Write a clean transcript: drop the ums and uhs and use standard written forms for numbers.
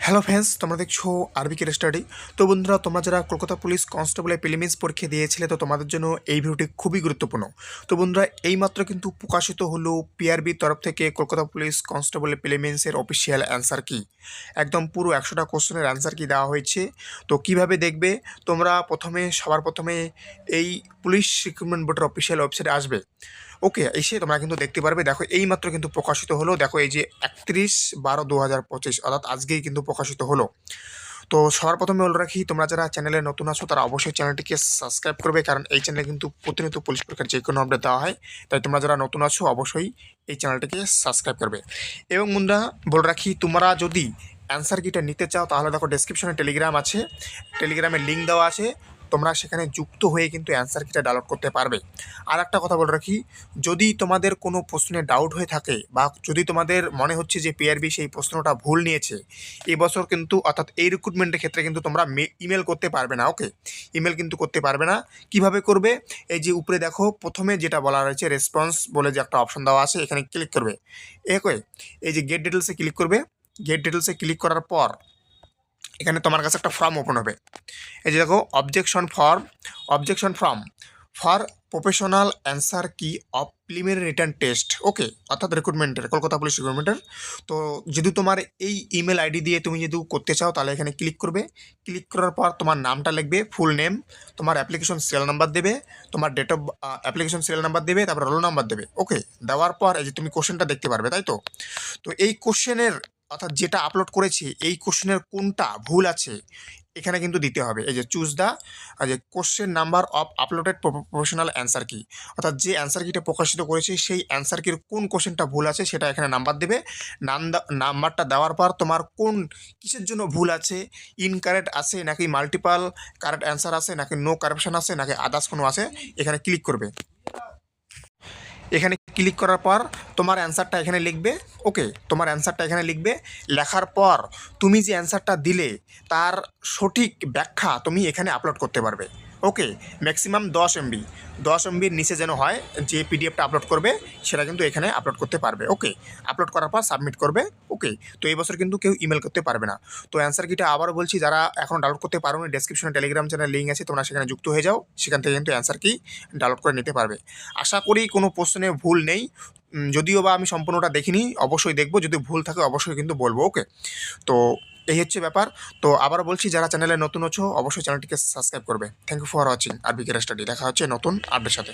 Hello friends, তোমরা দেখছো আরবিকে study. তো বন্ধুরা, তোমরা যারা কলকাতা পুলিশ কনস্টেবলের প্রিলিমিনস পরীক্ষা দিয়েছিলে, তো তোমাদের জন্য এই ভিডিওটি খুবই গুরুত্বপূর্ণ। তো বন্ধুরা, এইমাত্র কিন্তু প্রকাশিত হলো পিআরবির তরফ থেকে কলকাতা পুলিশ কনস্টেবলের প্রিলিমিনসের অফিসিয়াল অ্যান্সার কি। একদম পুরো 100টা কোশ্চেনের অ্যান্সার কি দেওয়া হয়েছে। তো কিভাবে দেখবে তোমরা, সবার প্রথমে এই পুলিশ রিক্রুটমেন্ট বোর্ডের অফিসিয়াল ওয়েবসাইটে আসবে। ওকে, এসে তোমরা কিন্তু দেখতে পারবে। দেখো, এইমাত্র কিন্তু প্রকাশিত হলো। দেখো, এই যে 31/12/2025, অর্থাৎ আজকেই কিন্তু প্রকাশিত হলো। তো সবার প্রথমে বলে রাখি, তোমরা যারা চ্যানেলে নতুন আছো তারা অবশ্যই চ্যানেলটিকে সাবস্ক্রাইব করবে, কারণ এই চ্যানেলে কিন্তু প্রতিনিয়ত পুলিশ পরীক্ষার যে কোনো আপডেট দেওয়া হয়। তাই তোমরা যারা নতুন আছো অবশ্যই এই চ্যানেলটিকে সাবস্ক্রাইব করবে। এবং বন্ধুরা, বলে রাখি, তোমরা যদি অ্যান্সার কিটা নিতে চাও তাহলে দেখো ডেসক্রিপশনে টেলিগ্রাম আছে, টেলিগ্রামের লিঙ্ক দেওয়া আছে। তোমরা সেখানে যুক্ত হয়ে কিন্তু অ্যান্সার কিটা ডাউনলোড করতে পারবে। আর একটা কথা বলে রাখি, যদি তোমাদের কোনো প্রশ্নে ডাউট হয়ে থাকে বা যদি তোমাদের মনে হচ্ছে যে পিআরবি সেই প্রশ্নটা ভুল নিয়েছে, এবছর কিন্তু অর্থাৎ এই রিক্রুটমেন্টের ক্ষেত্রে কিন্তু তোমরা ইমেল করতে পারবে না। ওকে, ইমেল কিন্তু করতে পারবে না। কিভাবে করবে? এই যে উপরে দেখো, প্রথমে যেটা বলা রয়েছে রেসপন্স বলে যে একটা অপশন দেওয়া আছে, এখানে ক্লিক করবে। এই যে গেট ডিটেলসে ক্লিক করবে। গেট ডিটেলসে ক্লিক করার পর এখানে তোমার কাছে একটা ফর্ম ওপেন হবে। এই যে দেখো, objection form for professional answer কি অফ প্রিলিমিনারি রিটার্ন টেস্ট। ওকে, অর্থাৎ রিক্রুটমেন্টের, কলকাতা পুলিশ রিক্রুটমেন্টের। তো যদি তোমার এই ইমেল আইডি দিয়ে তুমি যদি করতে চাও তাহলে এখানে ক্লিক করবে। ক্লিক করার পর তোমার নামটা লিখবে, ফুল নেম, তোমার অ্যাপ্লিকেশন সিরিয়াল নাম্বার দেবে, তোমার date of application serial number দেবে, তারপর রোল নাম্বার দেবে। ওকে, দেওয়ার পর এই যে তুমি কোশ্চেনটা দেখতে পারবে, তাই তো। তো এই কোশ্চেনের, অর্থাৎ যেটা আপলোড করেছি, এই কোশ্চেনের কোনটা ভুল আছে এখানে কিন্তু দিতে হবে। এই যে চুজ দ্য যে question number of uploaded professional answer কি, অর্থাৎ যে অ্যান্সার কিটা প্রকাশিত করেছে সেই অ্যান্সার কির কোন কোশ্চেনটা ভুল আছে সেটা এখানে নাম্বার দেবে। নাম্বারটা দেওয়ার পর তোমার কোন কিসের জন্য ভুল আছে, ইনকারেক্ট আছে নাকি মাল্টিপাল কারেক্ট অ্যান্সার আছে নাকি নো কারেকশন আছে নাকি আদার্স কোনো আছে, এখানে ক্লিক করবে। এখানে ক্লিক করার পর তোমার অ্যান্সারটা এখানে লিখবে। ওকে, তোমার অ্যান্সারটা এখানে লিখবে। লেখার পর তুমি যে অ্যান্সারটা দিলে তার সঠিক ব্যাখ্যা তুমি এখানে আপলোড করতে পারবে। ওকে, ম্যাক্সিমাম 10 MB নিচে যেন হয়, যে পিডিএফটা আপলোড করবে সেটা কিন্তু এখানে আপলোড করতে পারবে। ওকে, আপলোড করার পর সাবমিট করবে। ওকে, তো এই বছর কিন্তু কেউ ইমেল করতে পারবে না। তো অ্যান্সার কিটা আবারও বলছি, যারা এখন ডাউনলোড করতে পারো না, ডেসক্রিপশনে টেলিগ্রাম চ্যানেল লিঙ্ক আছে, তোমরা সেখানে যুক্ত হয়ে যাও, সেখান থেকে কিন্তু অ্যান্সার কি ডাউনলোড করে নিতে পারবে। আশা করি কোনো প্রশ্নে ভুল নেই। যদিও বা আমি সম্পূর্ণটা দেখিনি, অবশ্যই দেখবো, যদি ভুল থাকে অবশ্যই কিন্তু বলবো। ওকে, তো এই হচ্ছে ব্যাপার। তো আবারও বলছি, যারা চ্যানেলে নতুন আছো অবশ্যই চ্যানেলটিকে সাবস্ক্রাইব করবে। Thank you for watching RBK study. দেখা হচ্ছে নতুন আপডেটের সাথে।